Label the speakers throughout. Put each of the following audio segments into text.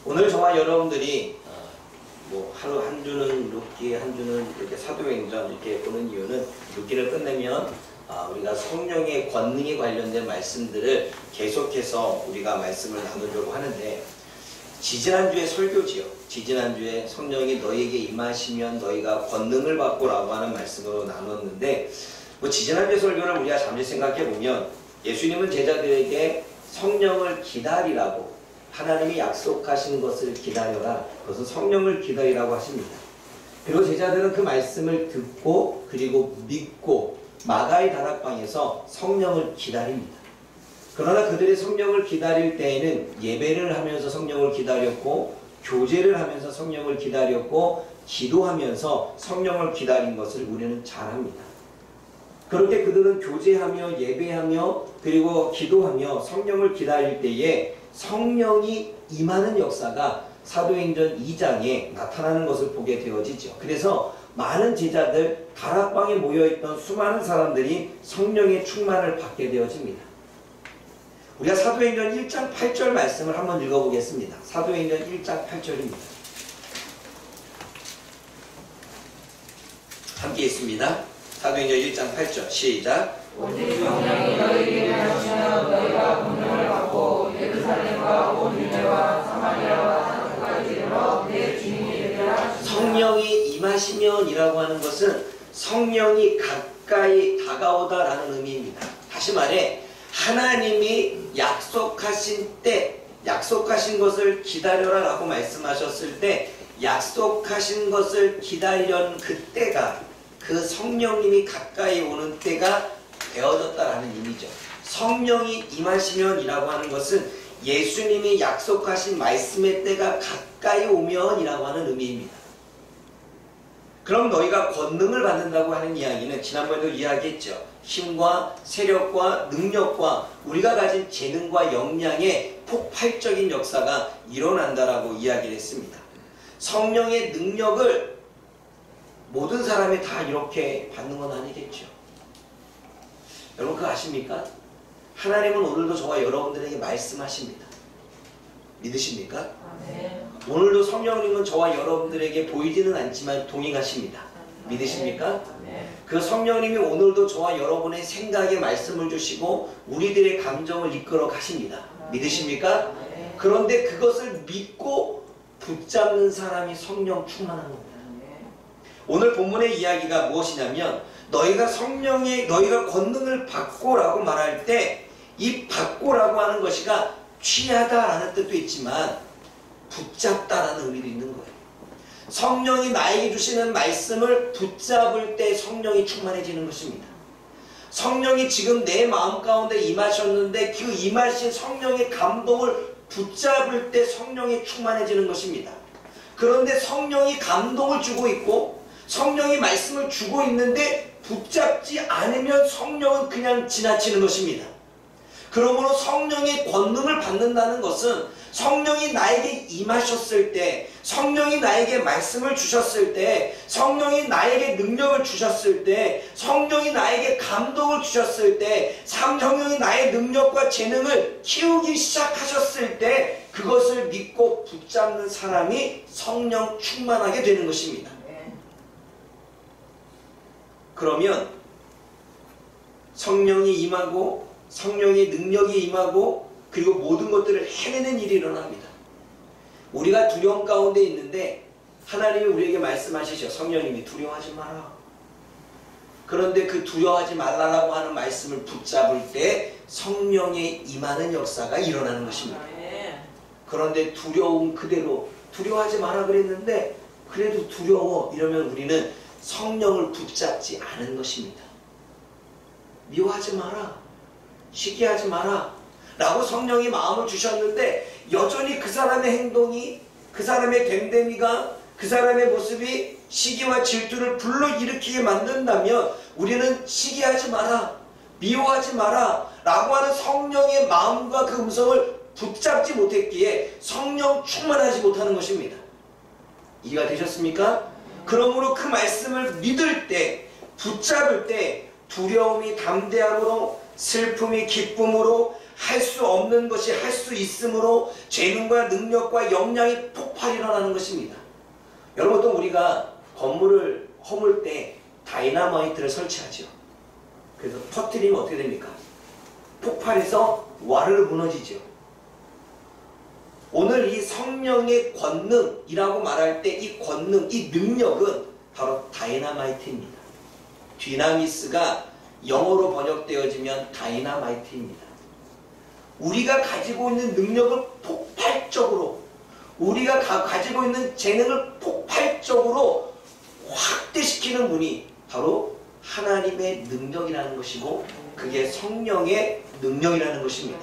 Speaker 1: 오늘 저와 여러분들이 뭐 하루 한 주는 룻기, 한 주는 이렇게 사도행전 이렇게 보는 이유는 룻기를 끝내면 우리가 성령의 권능에 관련된 말씀들을 계속해서 우리가 말씀을 나누려고 하는데, 지지난주에 설교지요. 지지난주에 성령이 너희에게 임하시면 너희가 권능을 받고라고 하는 말씀으로 나눴는데, 뭐 지지난주에 설교를 우리가 잠시 생각해 보면 예수님은 제자들에게 성령을 기다리라고, 하나님이 약속하신 것을 기다려라, 그것은 성령을 기다리라고 하십니다. 그리고 제자들은 그 말씀을 듣고 그리고 믿고 마가의 다락방에서 성령을 기다립니다. 그러나 그들의 성령을 기다릴 때에는 예배를 하면서 성령을 기다렸고, 교제를 하면서 성령을 기다렸고, 기도하면서 성령을 기다린 것을 우리는 잘 합니다. 그렇게 그들은 교제하며 예배하며 그리고 기도하며 성령을 기다릴 때에 성령이 임하는 역사가 사도행전 2장에 나타나는 것을 보게 되어지죠. 그래서 많은 제자들, 다락방에 모여있던 수많은 사람들이 성령의 충만을 받게 되어집니다. 우리가 사도행전 1장 8절 말씀을 한번 읽어보겠습니다. 사도행전 1장 8절입니다. 함께 읽습니다. 사도행전 1장 8절 시작.
Speaker 2: 오직 성령이 너희에게 임하시면 너희가 권능을 받고 예루살렘과 온 유대와 사마리아와 땅끝까지 이르러 내 주님이 되리라 하시니라.
Speaker 1: 성령이 임하시면 이라고 하는 것은 성령이 가까이 다가오다라는 의미입니다. 다시 말해, 하나님이 약속하신 때, 약속하신 것을 기다려라 라고 말씀하셨을 때, 약속하신 것을 기다리려는 그때가, 그 성령님이 가까이 오는 때가 되어졌다라는 의미죠. 성령이 임하시면 이라고 하는 것은 예수님이 약속하신 말씀의 때가 가까이 오면 이라고 하는 의미입니다. 그럼 너희가 권능을 받는다고 하는 이야기는 지난번에도 이야기했죠. 힘과 세력과 능력과 우리가 가진 재능과 역량의 폭발적인 역사가 일어난다라고 이야기를 했습니다. 성령의 능력을 모든 사람이 다 이렇게 받는 건 아니겠죠. 여러분 그거 아십니까? 하나님은 오늘도 저와 여러분들에게 말씀하십니다. 믿으십니까?
Speaker 2: 네.
Speaker 1: 오늘도 성령님은 저와 여러분들에게 보이지는 않지만 동행하십니다. 믿으십니까?
Speaker 2: 네.
Speaker 1: 그 성령님이 오늘도 저와 여러분의 생각에 말씀을 주시고 우리들의 감정을 이끌어 가십니다. 믿으십니까?
Speaker 2: 네.
Speaker 1: 그런데 그것을 믿고 붙잡는 사람이 성령 충만한 겁니다. 오늘 본문의 이야기가 무엇이냐면, 너희가 권능을 받고라고 말할 때 이 받고라고 하는 것이가 취하다라는 뜻도 있지만 붙잡다라는 의미도 있는 거예요. 성령이 나에게 주시는 말씀을 붙잡을 때 성령이 충만해지는 것입니다. 성령이 지금 내 마음 가운데 임하셨는데 그 임하신 성령의 감동을 붙잡을 때 성령이 충만해지는 것입니다. 그런데 성령이 감동을 주고 있고 성령이 말씀을 주고 있는데 붙잡지 않으면 성령은 그냥 지나치는 것입니다. 그러므로 성령의 권능을 받는다는 것은 성령이 나에게 임하셨을 때, 성령이 나에게 말씀을 주셨을 때, 성령이 나에게 능력을 주셨을 때, 성령이 나에게 감동을 주셨을 때, 성령이 나의 능력과 재능을 키우기 시작하셨을 때 그것을 믿고 붙잡는 사람이 성령 충만하게 되는 것입니다. 그러면 성령이 임하고 성령의 능력이 임하고 그리고 모든 것들을 해내는 일이 일어납니다. 우리가 두려움 가운데 있는데 하나님이 우리에게 말씀하시죠. 성령님이 두려워하지 마라. 그런데 그 두려워하지 말라라고 하는 말씀을 붙잡을 때 성령의 임하는 역사가 일어나는 것입니다. 그런데 두려움 그대로, 두려워하지 마라 그랬는데 그래도 두려워 이러면 우리는 성령을 붙잡지 않은 것입니다. 미워하지 마라, 시기하지 마라 라고 성령이 마음을 주셨는데 여전히 그 사람의 행동이, 그 사람의 됨됨이가, 그 사람의 모습이 시기와 질투를 불러일으키게 만든다면 우리는 시기하지 마라, 미워하지 마라 라고 하는 성령의 마음과 그 음성을 붙잡지 못했기에 성령 충만하지 못하는 것입니다. 이해가 되셨습니까? 그러므로 그 말씀을 믿을 때, 붙잡을 때 두려움이 담대함으로, 슬픔이 기쁨으로, 할 수 없는 것이 할 수 있으므로 재능과 능력과 역량이 폭발이 일어나는 것입니다. 여러분, 또 우리가 건물을 허물 때 다이너마이트를 설치하죠. 그래서 터뜨리면 어떻게 됩니까? 폭발해서 와르르 무너지죠. 오늘 이 성령의 권능이라고 말할 때 이 권능, 이 능력은 바로 다이너마이트입니다. 디나미스가 영어로 번역되어지면 다이너마이트입니다. 우리가 가지고 있는 능력을 폭발적으로, 우리가 가지고 있는 재능을 폭발적으로 확대시키는 분이 바로 하나님의 능력이라는 것이고, 그게 성령의 능력이라는 것입니다.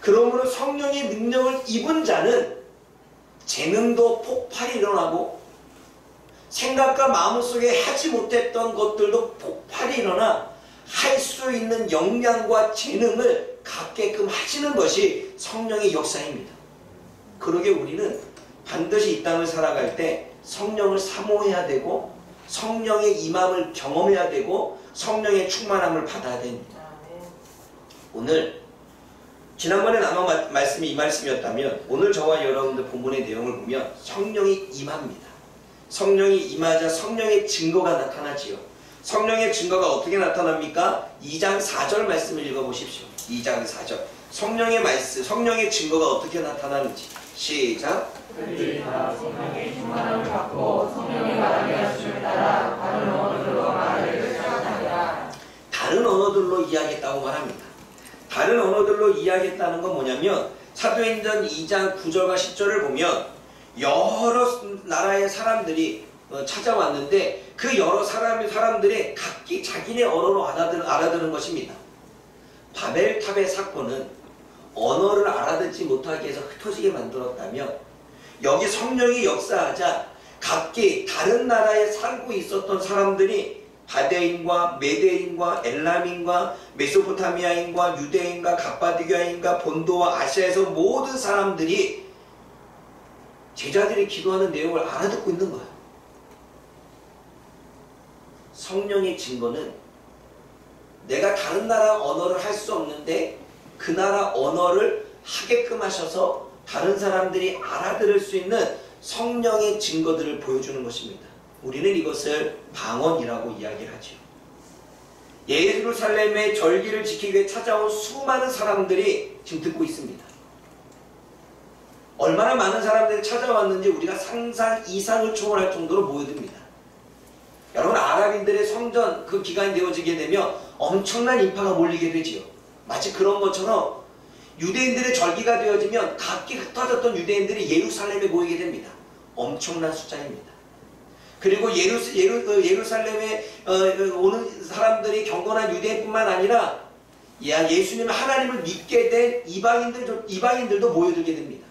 Speaker 1: 그러므로 성령의 능력을 입은 자는 재능도 폭발이 일어나고 생각과 마음속에 하지 못했던 것들도 폭발이 일어나 할 수 있는 역량과 재능을 갖게끔 하시는 것이 성령의 역사입니다. 그러게 우리는 반드시 이 땅을 살아갈 때 성령을 사모해야 되고 성령의 임함을 경험해야 되고 성령의 충만함을 받아야 됩니다. 오늘 지난번에 나눈 말씀이 이 말씀이었다면 오늘 저와 여러분들 본문의 내용을 보면 성령이 임합니다. 성령이 임하자 성령의 증거가 나타나지요. 성령의 증거가 어떻게 나타납니까? 2장 4절 말씀을 읽어보십시오. 2장 4절. 성령의 말씀, 성령의 증거가 어떻게 나타나는지. 시작.
Speaker 2: 그들이 다 성령의 충만함을 받고 성령의 말하게 하심을 따라 다른 언어들로 말하기를 시작하니라.
Speaker 1: 다른 언어들로 이야기했다고 말합니다. 다른 언어들로 이야기했다는 건 뭐냐면 사도행전 2장 9절과 10절을 보면 여러 나라의 사람들이 찾아왔는데 그 여러 사람들의 각기 자기네 언어로 알아들은 것입니다. 바벨탑의 사건은 언어를 알아듣지 못하게 해서 흩어지게 만들었다면 여기 성령이 역사하자 각기 다른 나라에 살고 있었던 사람들이 바데인과 메데인과 엘람인과 메소포타미아인과 유대인과 갑바디교인과 본도와 아시아에서 모든 사람들이 제자들이 기도하는 내용을 알아듣고 있는 거예요. 성령의 증거는 내가 다른 나라 언어를 할 수 없는데 그 나라 언어를 하게끔 하셔서 다른 사람들이 알아들을 수 있는 성령의 증거들을 보여주는 것입니다. 우리는 이것을 방언이라고 이야기를 하죠. 예루살렘의 절기를 지키기 위해 찾아온 수많은 사람들이 지금 듣고 있습니다. 얼마나 많은 사람들이 찾아왔는지 우리가 상상 이상을 초월할 정도로 모여듭니다. 여러분, 아랍인들의 성전 그 기간이 되어지게 되면 엄청난 인파가 몰리게 되지요. 마치 그런 것처럼 유대인들의 절기가 되어지면 각기 흩어졌던 유대인들이 예루살렘에 모이게 됩니다. 엄청난 숫자입니다. 그리고 예루살렘에 오는 사람들이 경건한 유대인뿐만 아니라 예수님 하나님을 믿게 된 이방인들도 모여들게 됩니다.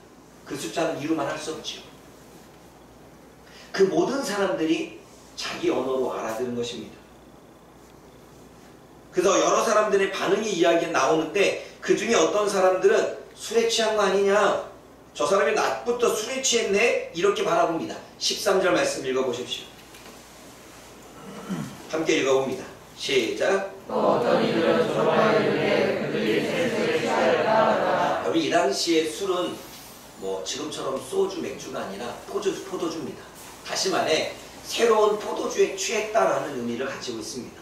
Speaker 1: 그 숫자는 이루만 할 수 없죠. 그 모든 사람들이 자기 언어로 알아듣는 것입니다. 그래서 여러 사람들의 반응이 이야기에 나오는데 그 중에 어떤 사람들은 술에 취한 거 아니냐, 저 사람이 낮부터 술에 취했네, 이렇게 바라봅니다. 13절 말씀 읽어보십시오. 함께 읽어봅니다. 시작.
Speaker 2: 또 어떤 이들은 저마에 이르되 그들이 세수의 시야를 따르다.
Speaker 1: 여러분, 이 당시에 술은 뭐 지금처럼 소주, 맥주가 아니라 포도주입니다. 다시 말해 새로운 포도주에 취했다라는 의미를 가지고 있습니다.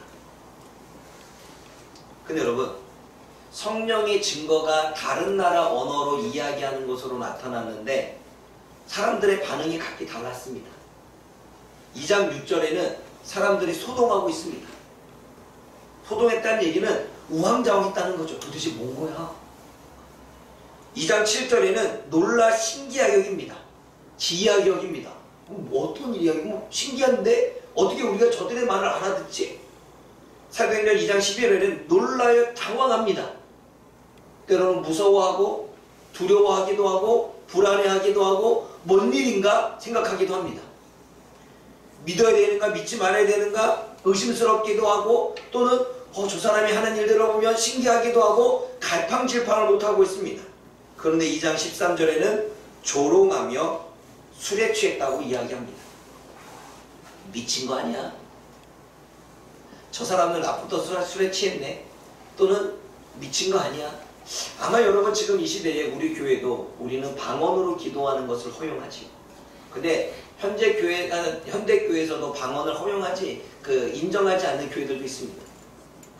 Speaker 1: 근데 여러분, 성령의 증거가 다른 나라 언어로 이야기하는 것으로 나타났는데 사람들의 반응이 각기 달랐습니다. 2장 6절에는 사람들이 소동하고 있습니다. 소동했다는 얘기는 우왕좌왕했다는 거죠. 도대체 뭔 거야? 2장 7절에는 놀라 신기하게 여깁니다. 기이하게 여깁니다. 어떤 일이야? 이거 신기한데 어떻게 우리가 저들의 말을 알아듣지? 사도행전 2장 11절에는 놀라여 당황합니다. 때로는 무서워하고 두려워하기도 하고 불안해하기도 하고 뭔 일인가 생각하기도 합니다. 믿어야 되는가 믿지 말아야 되는가 의심스럽기도 하고 또는 저 사람이 하는 일들을 보면 신기하기도 하고 갈팡질팡을 못하고 있습니다. 그런데 2장 13절에는 조롱하며 술에 취했다고 이야기합니다. 미친 거 아니야? 저 사람은 낮부터 술에 취했네? 또는 미친 거 아니야? 아마 여러분 지금 이 시대에 우리 교회도 우리는 방언으로 기도하는 것을 허용하지. 근데 현대 교회에서도 방언을 허용하지 인정하지 않는 교회들도 있습니다.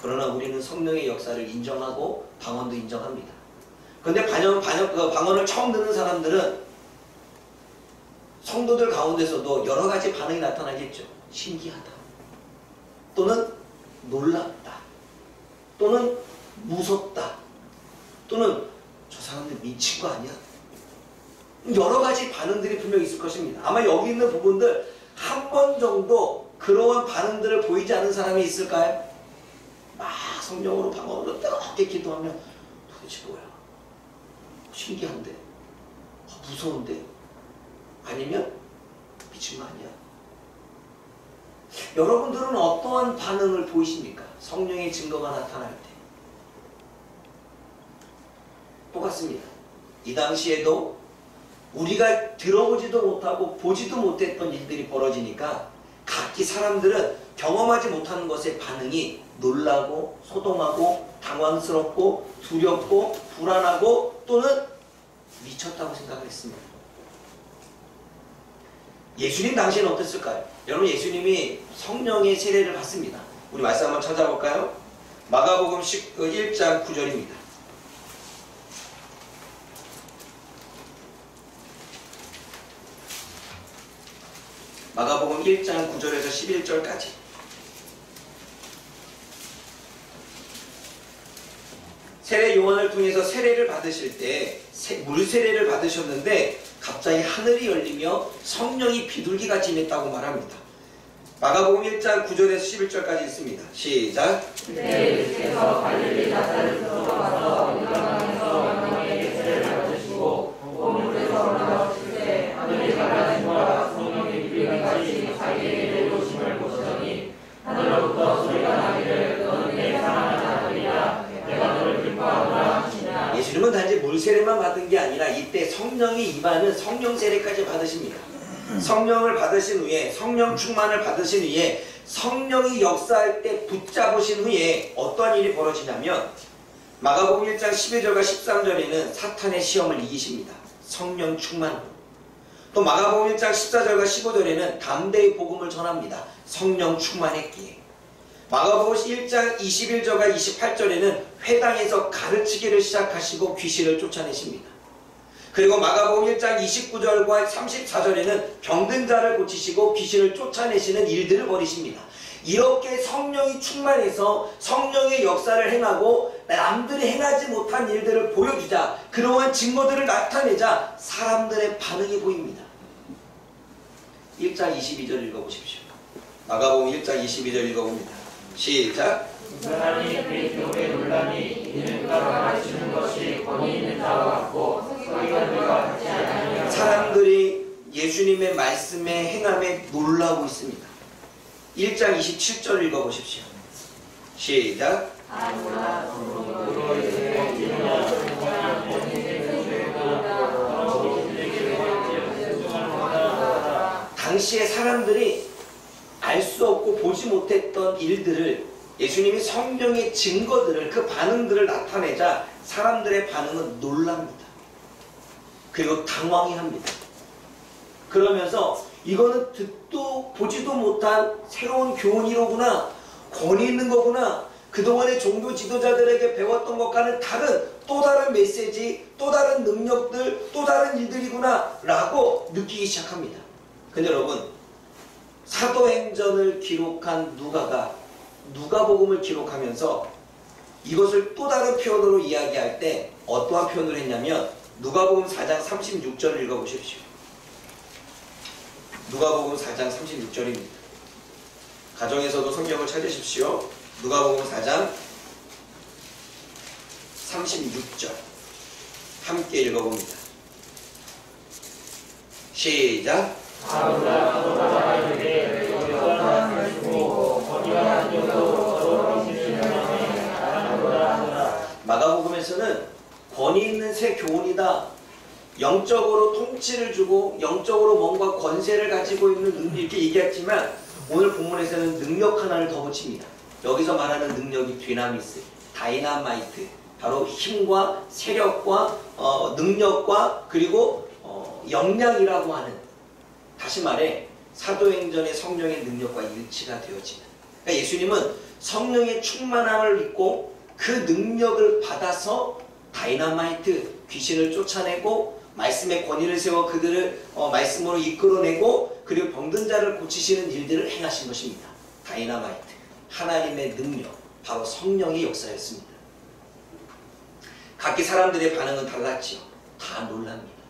Speaker 1: 그러나 우리는 성령의 역사를 인정하고 방언도 인정합니다. 근데 방언을 처음 듣는 사람들은 성도들 가운데서도 여러 가지 반응이 나타나겠죠. 신기하다. 또는 놀랍다. 또는 무섭다. 또는 저 사람들 미친 거 아니야? 여러 가지 반응들이 분명히 있을 것입니다. 아마 여기 있는 부분들 한 번 정도 그러한 반응들을 보이지 않은 사람이 있을까요? 막 성령으로 방언으로 뜨겁게 기도하면 도대체 뭐야? 신기한데? 무서운데? 아니면 미친 거 아니야? 여러분들은 어떠한 반응을 보이십니까? 성령의 증거가 나타날 때. 똑같습니다. 이 당시에도 우리가 들어보지도 못하고 보지도 못했던 일들이 벌어지니까 각기 사람들은 경험하지 못하는 것에 반응이 놀라고 소동하고 당황스럽고 두렵고 불안하고 또는 미쳤다고 생각을 했습니다. 예수님 당시에는 어땠을까요? 여러분 예수님이 성령의 세례를 받습니다. 우리 말씀 한번 찾아볼까요? 마가복음 1장 9절입니다. 마가복음 1장 9절에서 11절까지. 세례 요한을 통해서 세례를 받으실 때 물세례를 받으셨는데 갑자기 하늘이 열리며 성령이 비둘기같이 임했다고 말합니다. 마가복음 1장 9절에서 11절까지 있습니다. 시작.
Speaker 2: 그때 예수께서 갈릴리 나사렛으로 가서 요단강에서 요한에게 세례를 받으시고 온 물에서 올라오실 때 하늘이 갈라짐과 성령의 비둘기같이 자기에게 내려오심을 보시더니 하늘로부터 소리가 나기를 너는 내 사랑하는 아들이라 내가 너를 기뻐하노라 하시니라.
Speaker 1: 예수님은 단지 물세례만 받은 게 아니라 이때 성령이 임하는 성령 세례까지 받으십니다. 성령을 받으신 후에 성령 충만을 받으신 후에 성령이 역사할 때 붙잡으신 후에 어떠한 일이 벌어지냐면 마가복음 1장 12절과 13절에는 사탄의 시험을 이기십니다. 성령 충만 후. 또 마가복음 1장 14절과 15절에는 담대의 복음을 전합니다. 성령 충만했기에. 마가복음 1장 21절과 28절에는 회당에서 가르치기를 시작하시고 귀신을 쫓아내십니다. 그리고 마가복음 1장 29절과 34절에는 병든 자를 고치시고 귀신을 쫓아내시는 일들을 벌이십니다. 이렇게 성령이 충만해서 성령의 역사를 행하고 남들이 행하지 못한 일들을 보여주자, 그러한 증거들을 나타내자 사람들의 반응이 보입니다. 1장 22절 읽어보십시오. 마가복음 1장 22절 읽어봅니다. 시작.
Speaker 2: 그 사람이 그의 기록에 놀라니 이는 그가 가르치는 것이 권위 있는 자와 같고 서기관들과 같지 않으며
Speaker 1: 사람들이 예수님의 말씀에 행함에 놀라고 있습니다. 1장 27절 읽어보십시오. 시작. 당시에 사람들이 알 수 없고 보지 못했던 일들을 예수님이 성령의 증거들을 그 반응들을 나타내자 사람들의 반응은 놀랍니다. 그리고 당황해 합니다. 그러면서 이거는 듣도 보지도 못한 새로운 교훈이로구나, 권위 있는 거구나, 그동안의 종교 지도자들에게 배웠던 것과는 다른 또 다른 메시지, 또 다른 능력들, 또 다른 일들이구나 라고 느끼기 시작합니다. 근데 여러분, 사도행전을 기록한 누가복음을 기록하면서 이것을 또 다른 표현으로 이야기할 때 어떠한 표현을 했냐면 누가복음 4장 36절을 읽어보십시오. 누가복음 4장 36절입니다. 가정에서도 성경을 찾으십시오. 누가복음 4장 36절 함께 읽어봅니다. 시작. 마가복음에서는 권위 있는 새 교훈이다, 영적으로 통치를 주고 영적으로 뭔가 권세를 가지고 있는 이렇게 얘기했지만 오늘 본문에서는 능력 하나를 더 붙입니다. 여기서 말하는 능력이 디나미스, 다이나마이트, 바로 힘과 세력과 능력과 그리고 역량이라고 하는, 다시 말해 사도행전의 성령의 능력과 일치가 되어지는, 그러니까 예수님은 성령의 충만함을 입고 그 능력을 받아서 다이너마이트, 귀신을 쫓아내고 말씀의 권위를 세워 그들을 말씀으로 이끌어내고 그리고 병든 자를 고치시는 일들을 행하신 것입니다. 다이너마이트, 하나님의 능력, 바로 성령의 역사였습니다. 각기 사람들의 반응은 달랐지요. 다 놀랍니다.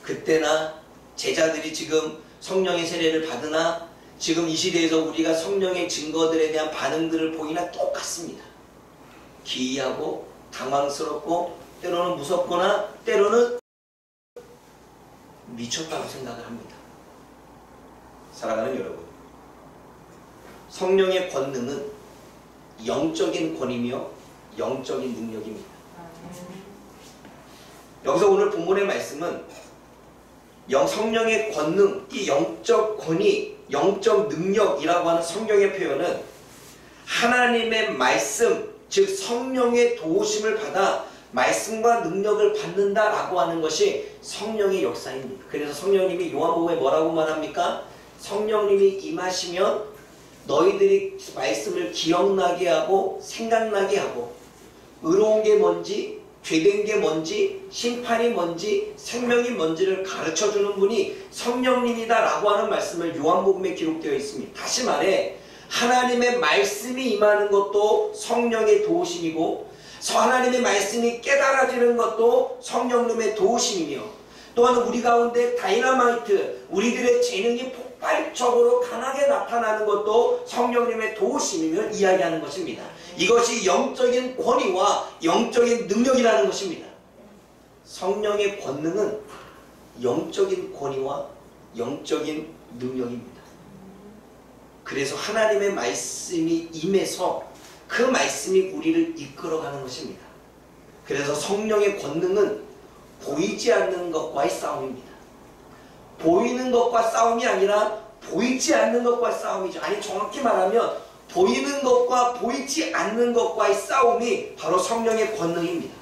Speaker 1: 그때나 제자들이 지금 성령의 세례를 받으나 지금 이 시대에서 우리가 성령의 증거들에 대한 반응들을 보이나 똑같습니다. 기이하고 당황스럽고 때로는 무섭거나 때로는 미쳤다고 생각을 합니다. 사랑하는 여러분, 성령의 권능은 영적인 권위며 영적인 능력입니다. 여기서 오늘 본문의 말씀은 성령의 권능, 이 영적 권위, 영적 능력이라고 하는 성경의 표현은 하나님의 말씀, 즉 성령의 도우심을 받아 말씀과 능력을 받는다라고 하는 것이 성령의 역사입니다. 그래서 성령님이 요한복음에 뭐라고 말합니까? 성령님이 임하시면 너희들이 말씀을 기억나게 하고 생각나게 하고 의로운 게 뭔지, 죄된 게 뭔지, 심판이 뭔지, 생명이 뭔지를 가르쳐주는 분이 성령님이다라고 하는 말씀을 요한복음에 기록되어 있습니다. 다시 말해 하나님의 말씀이 임하는 것도 성령의 도우심이고 하나님의 말씀이 깨달아지는 것도 성령님의 도우심이며 또한 우리 가운데 다이너마이트, 우리들의 재능이 폭발적으로 강하게 나타나는 것도 성령님의 도우심이며 이야기하는 것입니다. 이것이 영적인 권위와 영적인 능력이라는 것입니다. 성령의 권능은 영적인 권위와 영적인 능력입니다. 그래서 하나님의 말씀이 임해서 그 말씀이 우리를 이끌어가는 것입니다. 그래서 성령의 권능은 보이지 않는 것과의 싸움입니다. 보이는 것과 싸움이 아니라 보이지 않는 것과 싸움이죠. 아니 정확히 말하면 보이는 것과 보이지 않는 것과의 싸움이 바로 성령의 권능입니다.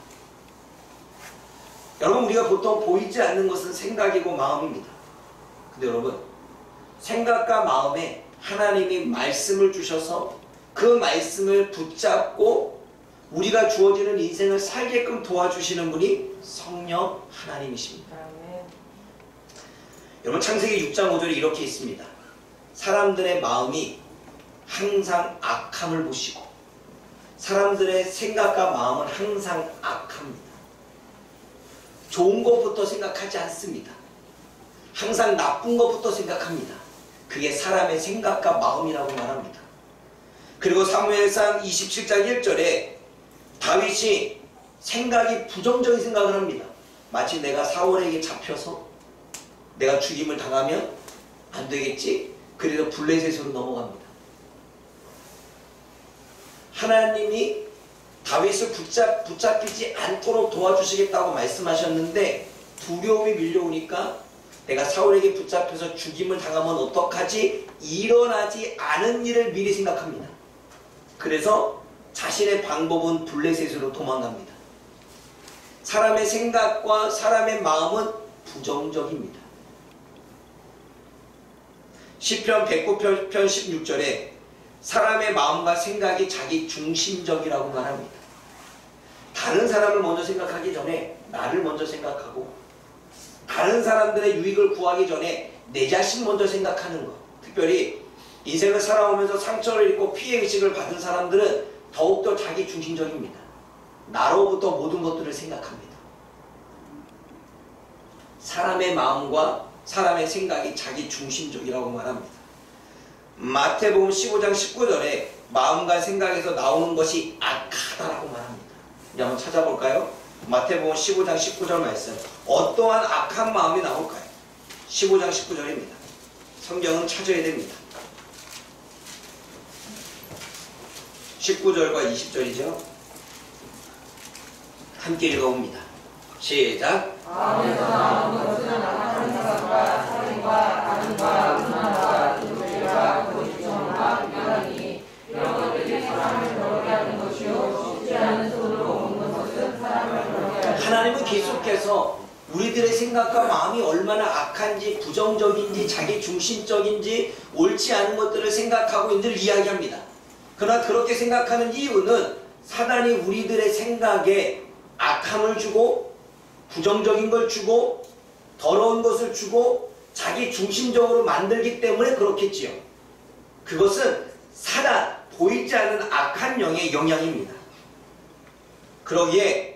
Speaker 1: 여러분, 우리가 보통 보이지 않는 것은 생각이고 마음입니다. 근데 여러분, 생각과 마음에 하나님이 말씀을 주셔서 그 말씀을 붙잡고 우리가 주어지는 인생을 살게끔 도와주시는 분이 성령 하나님이십니다. 여러분, 창세기 6장 5절에 이렇게 있습니다. 사람들의 마음이 항상 악함을 보시고 사람들의 생각과 마음은 항상 악합니다. 좋은 것부터 생각하지 않습니다. 항상 나쁜 것부터 생각합니다. 그게 사람의 생각과 마음이라고 말합니다. 그리고 사무엘상 27장 1절에 다윗이 생각이 부정적인 생각을 합니다. 마치 내가 사울에게 잡혀서 내가 죽임을 당하면 안 되겠지? 그래서 블레셋으로 넘어갑니다. 하나님이 다윗을 붙잡히지 않도록 도와주시겠다고 말씀하셨는데 두려움이 밀려오니까 내가 사울에게 붙잡혀서 죽임을 당하면 어떡하지? 일어나지 않은 일을 미리 생각합니다. 그래서 자신의 방법은 블레셋으로 도망갑니다. 사람의 생각과 사람의 마음은 부정적입니다. 시편 109편 16절에 사람의 마음과 생각이 자기 중심적이라고 말합니다. 다른 사람을 먼저 생각하기 전에 나를 먼저 생각하고 다른 사람들의 유익을 구하기 전에 내 자신 먼저 생각하는 것. 특별히 인생을 살아오면서 상처를 입고 피해의식을 받은 사람들은 더욱더 자기 중심적입니다. 나로부터 모든 것들을 생각합니다. 사람의 마음과 사람의 생각이 자기 중심적이라고 말합니다. 마태복음 15장 19절에 마음과 생각에서 나오는 것이 악하다라고 말합니다. 이제 한번 찾아볼까요? 마태복음 15장 19절 말씀. 어떠한 악한 마음이 나올까요? 15장 19절입니다. 성경은 찾아야 됩니다. 19절과 20절이죠. 함께 읽어봅니다. 시작.
Speaker 2: 마음에서 나오는 것은 악한 생각과 살인과 간음과 음란과 이불과 거짓정과 비방이 이런 것들이 사람을 더럽게 하는 것이요 쉽지 않은 손으로
Speaker 1: 계속해서 우리들의 생각과 마음이 얼마나 악한지, 부정적인지, 자기 중심적인지, 옳지 않은 것들을 생각하고 있는지를 이야기합니다. 그러나 그렇게 생각하는 이유는 사단이 우리들의 생각에 악함을 주고, 부정적인 걸 주고, 더러운 것을 주고, 자기 중심적으로 만들기 때문에 그렇겠지요. 그것은 사단, 보이지 않는 악한 영의 영향입니다. 그러기에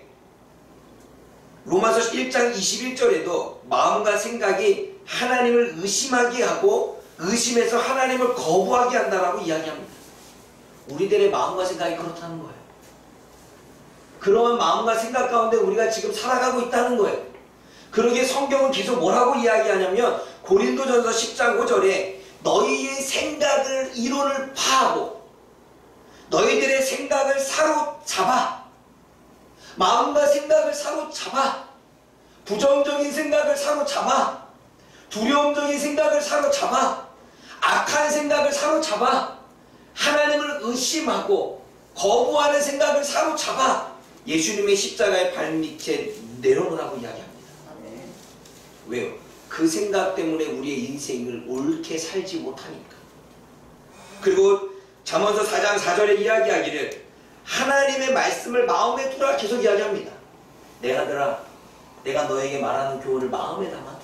Speaker 1: 로마서 1장 21절에도 마음과 생각이 하나님을 의심하게 하고 의심해서 하나님을 거부하게 한다라고 이야기합니다. 우리들의 마음과 생각이 그렇다는 거예요. 그러한 마음과 생각 가운데 우리가 지금 살아가고 있다는 거예요. 그러기에 성경은 계속 뭐라고 이야기하냐면 고린도전서 10장 5절에 너희의 생각을 이론을 파하고 너희들의 생각을 사로잡아, 마음과 생각을 사로잡아, 부정적인 생각을 사로잡아, 두려움적인 생각을 사로잡아, 악한 생각을 사로잡아, 하나님을 의심하고 거부하는 생각을 사로잡아 예수님의 십자가의 발밑에 내려놓으라고 이야기합니다. 왜요? 그 생각 때문에 우리의 인생을 옳게 살지 못하니까. 그리고 잠언서 4장 4절에 이야기하기를 하나님의 말씀을 마음에 두라 계속 이야기합니다. 내 아들아, 내가 너에게 말하는 교훈을 마음에 담아두고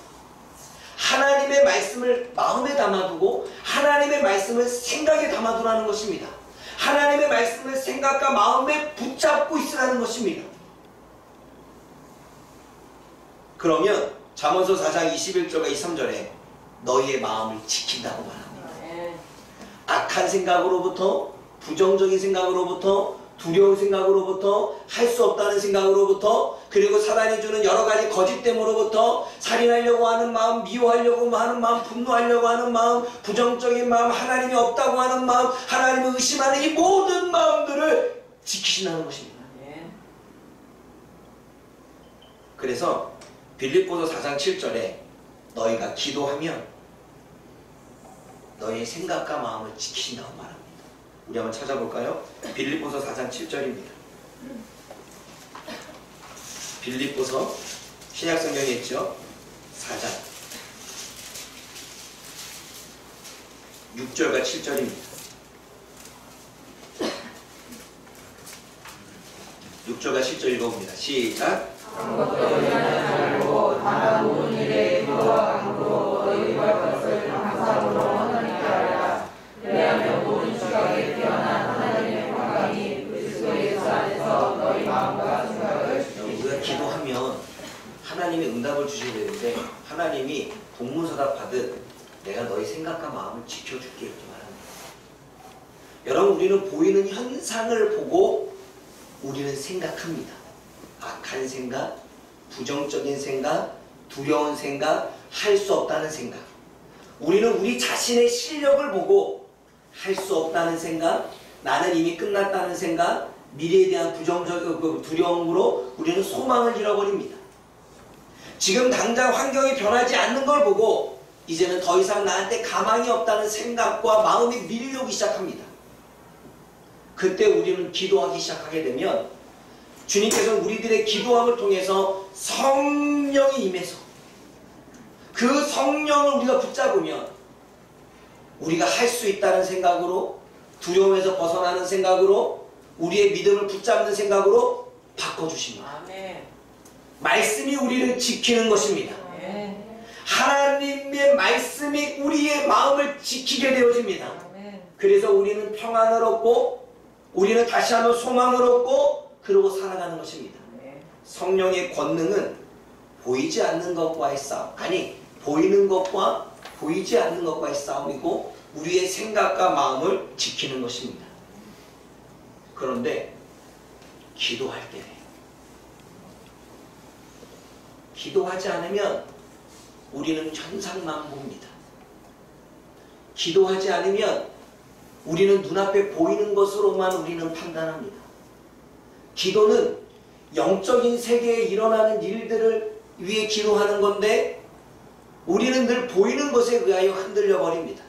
Speaker 1: 하나님의 말씀을 마음에 담아두고 하나님의 말씀을 생각에 담아두라는 것입니다. 하나님의 말씀을 생각과 마음에 붙잡고 있으라는 것입니다. 그러면 잠언서 4장 21절과 23절에 너희의 마음을 지킨다고 말합니다. 악한 생각으로부터, 부정적인 생각으로부터, 두려운 생각으로부터, 할 수 없다는 생각으로부터, 그리고 사단이 주는 여러 가지 거짓됨으로부터, 살인하려고 하는 마음, 미워하려고 하는 마음, 분노하려고 하는 마음, 부정적인 마음, 하나님이 없다고 하는 마음, 하나님을 의심하는 이 모든 마음들을 지키신다는 것입니다. 그래서 빌립보서 4장 7절에 너희가 기도하면 너희의 생각과 마음을 지키신다고 말합니다. 우리 한번 찾아볼까요? 빌립보서 4장 7절입니다. 빌립보서 신약성경에 있죠? 4장 6절과 7절입니다. 6절과 7절 읽어봅니다. 시작.
Speaker 2: 아무것도 의미하지 말고 다만 모든 일에 기도와 간구로 너희와 것을 감사함으로 하나님께 하라. 왜냐하면 모든 지각에 뛰어난 하나님의 평강이 그리스도 예수 안에서 너희 마음과 생각을
Speaker 1: 우리가 기도하면 하나님이 응답을 주셔야 되는데 하나님이 동문서답 받은 내가 너희 생각과 마음을 지켜줄게 이렇게 말합니다. 여러분, 우리는 보이는 현상을 보고 우리는 생각합니다. 악한 생각, 부정적인 생각, 두려운 생각, 할 수 없다는 생각. 우리는 우리 자신의 실력을 보고 할 수 없다는 생각, 나는 이미 끝났다는 생각, 미래에 대한 부정적 두려움으로 우리는 소망을 잃어버립니다. 지금 당장 환경이 변하지 않는 걸 보고 이제는 더 이상 나한테 가망이 없다는 생각과 마음이 밀려오기 시작합니다. 그때 우리는 기도하기 시작하게 되면 주님께서는 우리들의 기도함을 통해서 성령이 임해서 그 성령을 우리가 붙잡으면 우리가 할 수 있다는 생각으로, 두려움에서 벗어나는 생각으로, 우리의 믿음을 붙잡는 생각으로 바꿔주십니다. 아멘. 말씀이 우리를 지키는 것입니다. 아멘. 하나님의 말씀이 우리의 마음을 지키게 되어집니다. 아멘. 그래서 우리는 평안을 얻고 우리는 다시 한번 소망을 얻고 그러고 살아가는 것입니다. 성령의 권능은 보이지 않는 것과의 싸움, 아니 보이는 것과 보이지 않는 것과의 싸움이고 우리의 생각과 마음을 지키는 것입니다. 그런데 기도할 때 기도하지 않으면 우리는 현상만 봅니다. 기도하지 않으면 우리는 눈앞에 보이는 것으로만 우리는 판단합니다. 기도는 영적인 세계에 일어나는 일들을 위해 기도하는 건데 우리는 늘 보이는 것에 의하여 흔들려 버립니다.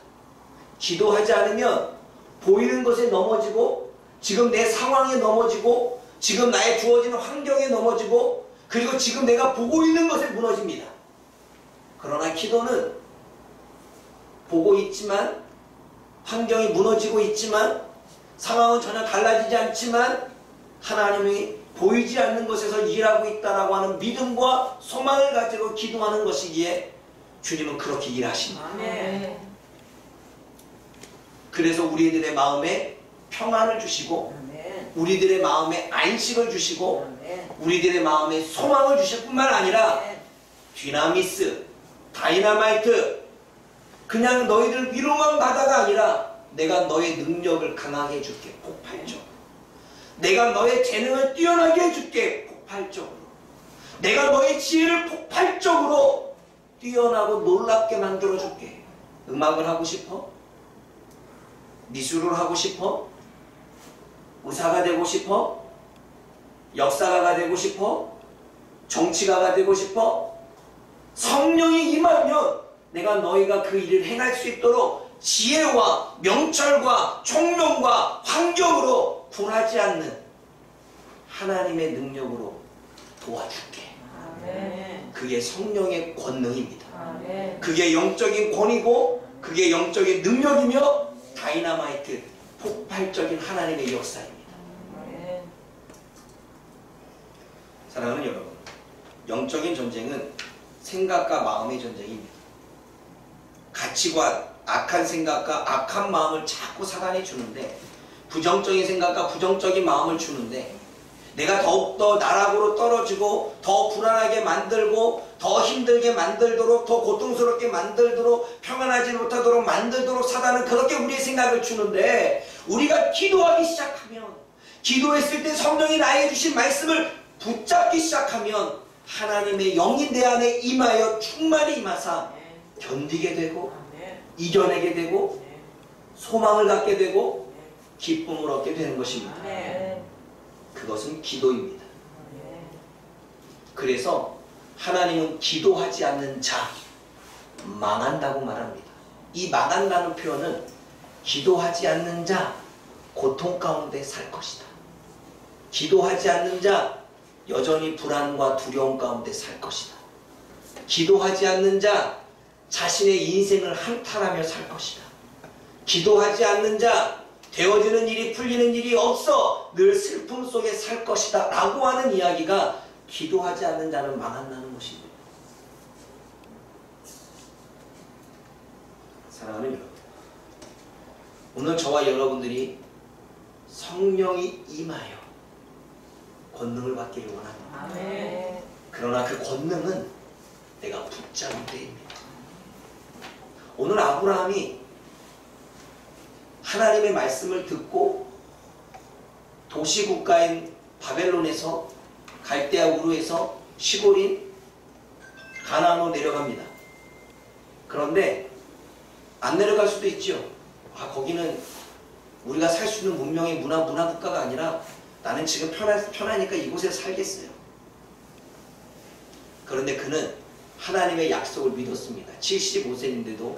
Speaker 1: 기도하지 않으면 보이는 것에 넘어지고 지금 내 상황에 넘어지고 지금 나의 주어지는 환경에 넘어지고 그리고 지금 내가 보고 있는 것에 무너집니다. 그러나 기도는 보고 있지만, 환경이 무너지고 있지만, 상황은 전혀 달라지지 않지만 하나님이 보이지 않는 것에서 일하고 있다라고 하는 믿음과 소망을 가지고 기도하는 것이기에 주님은 그렇게 일하십니다.
Speaker 2: 아멘.
Speaker 1: 그래서 우리들의 마음에 평안을 주시고,
Speaker 2: 아멘.
Speaker 1: 우리들의 마음에 안식을 주시고,
Speaker 2: 아멘.
Speaker 1: 우리들의 마음에 소망을 주실 뿐만 아니라 디나미스, 다이나마이트, 그냥 너희들 위로만 가다가 아니라 내가 너의 능력을 강하게 해줄게, 폭발적으로. 내가 너의 재능을 뛰어나게 해줄게, 폭발적으로. 내가 너의 지혜를 폭발적으로 뛰어나고 놀랍게 만들어줄게. 음악을 하고 싶어? 미술을 하고 싶어? 의사가 되고 싶어? 역사가가 되고 싶어? 정치가가 되고 싶어? 성령이 임하면 내가 너희가 그 일을 행할 수 있도록 지혜와 명철과 총명과 환경으로 굴하지 않는 하나님의 능력으로 도와줄게.
Speaker 2: 아멘.
Speaker 1: 그게 성령의 권능입니다.
Speaker 2: 아멘.
Speaker 1: 그게 영적인 권위고 그게 영적인 능력이며 다이나마이트, 폭발적인 하나님의 역사입니다.
Speaker 2: 아멘.
Speaker 1: 사랑하는 여러분, 영적인 전쟁은 생각과 마음의 전쟁입니다. 가치관, 악한 생각과 악한 마음을 자꾸 사단이 주는데, 부정적인 생각과 부정적인 마음을 주는데, 내가 더욱더 나락으로 떨어지고 더 불안하게 만들고 더 힘들게 만들도록, 더 고통스럽게 만들도록, 평안하지 못하도록 만들도록 사단은 그렇게 우리의 생각을 주는데, 우리가 기도하기 시작하면, 기도했을 때 성령이 나에게 주신 말씀을 붙잡기 시작하면 하나님의 영이 내 안에 임하여 충만히 임하사 견디게 되고 이겨내게 되고 소망을 갖게 되고 기쁨을 얻게 되는 것입니다. 그것은 기도입니다. 그래서 하나님은 기도하지 않는 자 망한다고 말합니다. 이 망한다는 표현은 기도하지 않는 자 고통 가운데 살 것이다. 기도하지 않는 자 여전히 불안과 두려움 가운데 살 것이다. 기도하지 않는 자 자신의 인생을 한탄하며 살 것이다. 기도하지 않는 자 되어지는 일이 풀리는 일이 없어 늘 슬픔 속에 살 것이다 라고 하는 이야기가 기도하지 않는 자는 망한다는 것입니다. 사랑하는 여러분, 오늘 저와 여러분들이 성령이 임하여 권능을 받기를 원합니다.
Speaker 2: 아멘.
Speaker 1: 그러나 그 권능은 내가 붙잡을 때입니다. 오늘 아브라함이 하나님의 말씀을 듣고 도시국가인 바벨론에서 갈대아 우르에서 시골인 가나안으로 내려갑니다. 그런데 안 내려갈 수도 있죠. 거기는 우리가 살 수 있는 문명의 문화 국가가 아니라 나는 지금 편하니까 이곳에 살겠어요. 그런데 그는 하나님의 약속을 믿었습니다. 75세인데도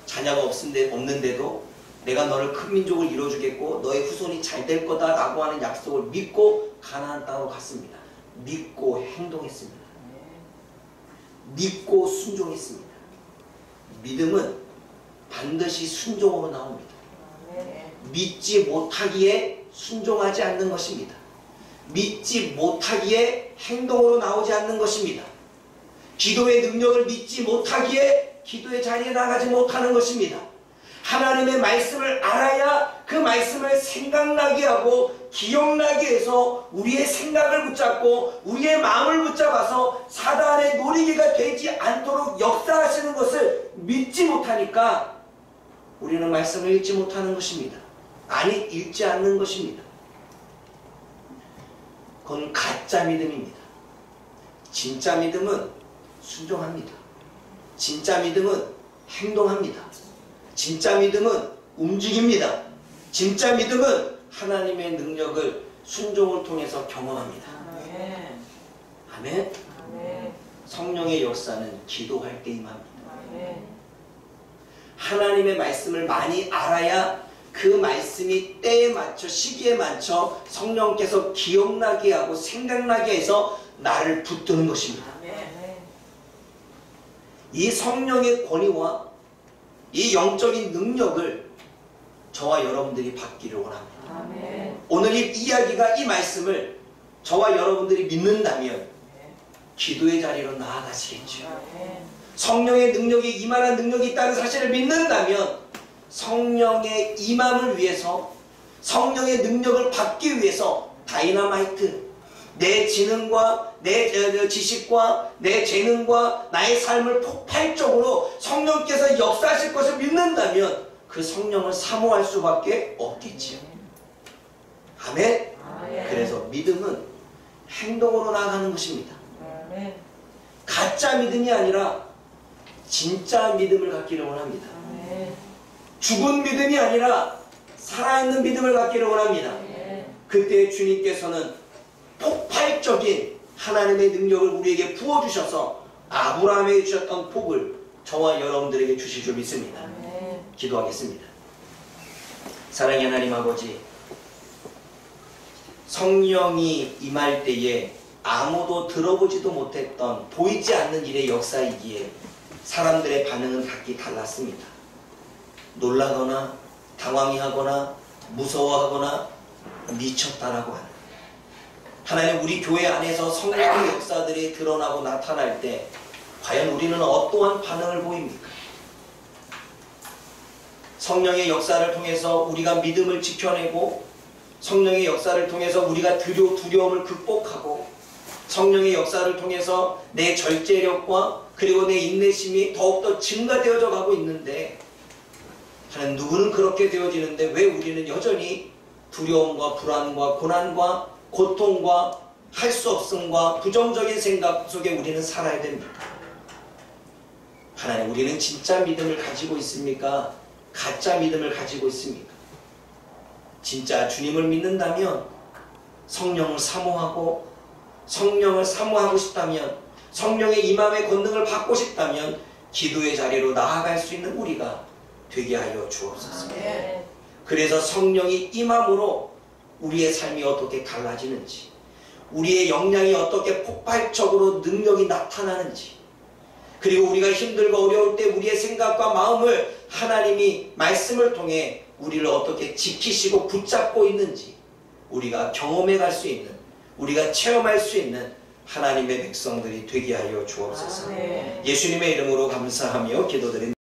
Speaker 1: 자녀가 없는데도 내가 너를 큰 민족을 이루어주겠고 너의 후손이 잘 될 거다 라고 하는 약속을 믿고 가나안 땅으로 갔습니다. 믿고 행동했습니다. 믿고 순종했습니다. 믿음은 반드시 순종으로 나옵니다. 믿지 못하기에 순종하지 않는 것입니다. 믿지 못하기에 행동으로 나오지 않는 것입니다. 기도의 능력을 믿지 못하기에 기도의 자리에 나가지 못하는 것입니다. 하나님의 말씀을 알아야 그 말씀을 생각나게 하고 기억나게 해서 우리의 생각을 붙잡고 우리의 마음을 붙잡아서 사단의 노리개가 되지 않도록 역사하시는 것을 믿지 못하니까 우리는 말씀을 읽지 못하는 것입니다. 아니, 읽지 않는 것입니다. 그건 가짜 믿음입니다. 진짜 믿음은 순종합니다. 진짜 믿음은 행동합니다. 진짜 믿음은 움직입니다. 진짜 믿음은 하나님의 능력을 순종을 통해서 경험합니다.
Speaker 2: 아멘.
Speaker 1: 아멘.
Speaker 2: 아멘.
Speaker 1: 성령의 역사는 기도할 때 임합니다.
Speaker 2: 아멘.
Speaker 1: 하나님의 말씀을 많이 알아야 그 말씀이 때에 맞춰 시기에 맞춰 성령께서 기억나게 하고 생각나게 해서 나를 붙드는 것입니다.
Speaker 2: 아멘.
Speaker 1: 이 성령의 권위와 이 영적인 능력을 저와 여러분들이 받기를 원합니다.
Speaker 2: 아멘.
Speaker 1: 오늘 이 이야기가, 이 말씀을 저와 여러분들이 믿는다면 기도의 자리로 나아가시겠죠.
Speaker 2: 아멘.
Speaker 1: 성령의 능력이, 이만한 능력이 있다는 사실을 믿는다면 성령의 임함을 위해서, 성령의 능력을 받기 위해서 다이너마이트, 내 지능과 내 지식과 내 재능과 나의 삶을 폭발적으로 성령께서 역사하실 것을 믿는다면 그 성령을 사모할 수밖에 없겠지요. 아멘.
Speaker 2: 아멘.
Speaker 1: 그래서 믿음은 행동으로 나아가는 것입니다.
Speaker 2: 아멘.
Speaker 1: 가짜 믿음이 아니라 진짜 믿음을 갖기를 원합니다.
Speaker 2: 아멘.
Speaker 1: 죽은 믿음이 아니라 살아있는 믿음을 갖기를 원합니다.
Speaker 2: 아멘.
Speaker 1: 그때 주님께서는 폭발적인 하나님의 능력을 우리에게 부어주셔서 아브라함에게 주셨던 복을 저와 여러분들에게 주실 줄 믿습니다.
Speaker 2: 아멘.
Speaker 1: 기도하겠습니다. 사랑의 하나님 아버지, 성령이 임할 때에 아무도 들어보지도 못했던 보이지 않는 일의 역사이기에 사람들의 반응은 각기 달랐습니다. 놀라거나 당황해하거나 무서워하거나 미쳤다라고 하는, 하나님, 우리 교회 안에서 성령의 역사들이 드러나고 나타날 때 과연 우리는 어떠한 반응을 보입니까? 성령의 역사를 통해서 우리가 믿음을 지켜내고, 성령의 역사를 통해서 우리가 두려움을 극복하고, 성령의 역사를 통해서 내 절제력과 그리고 내 인내심이 더욱더 증가되어져 가고 있는데, 하나님, 누구는 그렇게 되어지는데 왜 우리는 여전히 두려움과 불안과 고난과 고통과 할 수 없음과 부정적인 생각 속에 우리는 살아야 됩니다. 하나님, 우리는 진짜 믿음을 가지고 있습니까? 가짜 믿음을 가지고 있습니까? 진짜 주님을 믿는다면, 성령을 사모하고, 성령을 사모하고 싶다면, 성령의 임함의 권능을 받고 싶다면 기도의 자리로 나아갈 수 있는 우리가 되게 하여 주옵소서.
Speaker 2: 아멘.
Speaker 1: 그래서 성령이 임함으로 우리의 삶이 어떻게 달라지는지, 우리의 역량이 어떻게 폭발적으로 능력이 나타나는지, 그리고 우리가 힘들고 어려울 때 우리의 생각과 마음을 하나님이 말씀을 통해 우리를 어떻게 지키시고 붙잡고 있는지 우리가 경험해 갈 수 있는, 우리가 체험할 수 있는 하나님의 백성들이 되게 하여 주옵소서.
Speaker 2: 아멘.
Speaker 1: 예수님의 이름으로 감사하며 기도드립니다.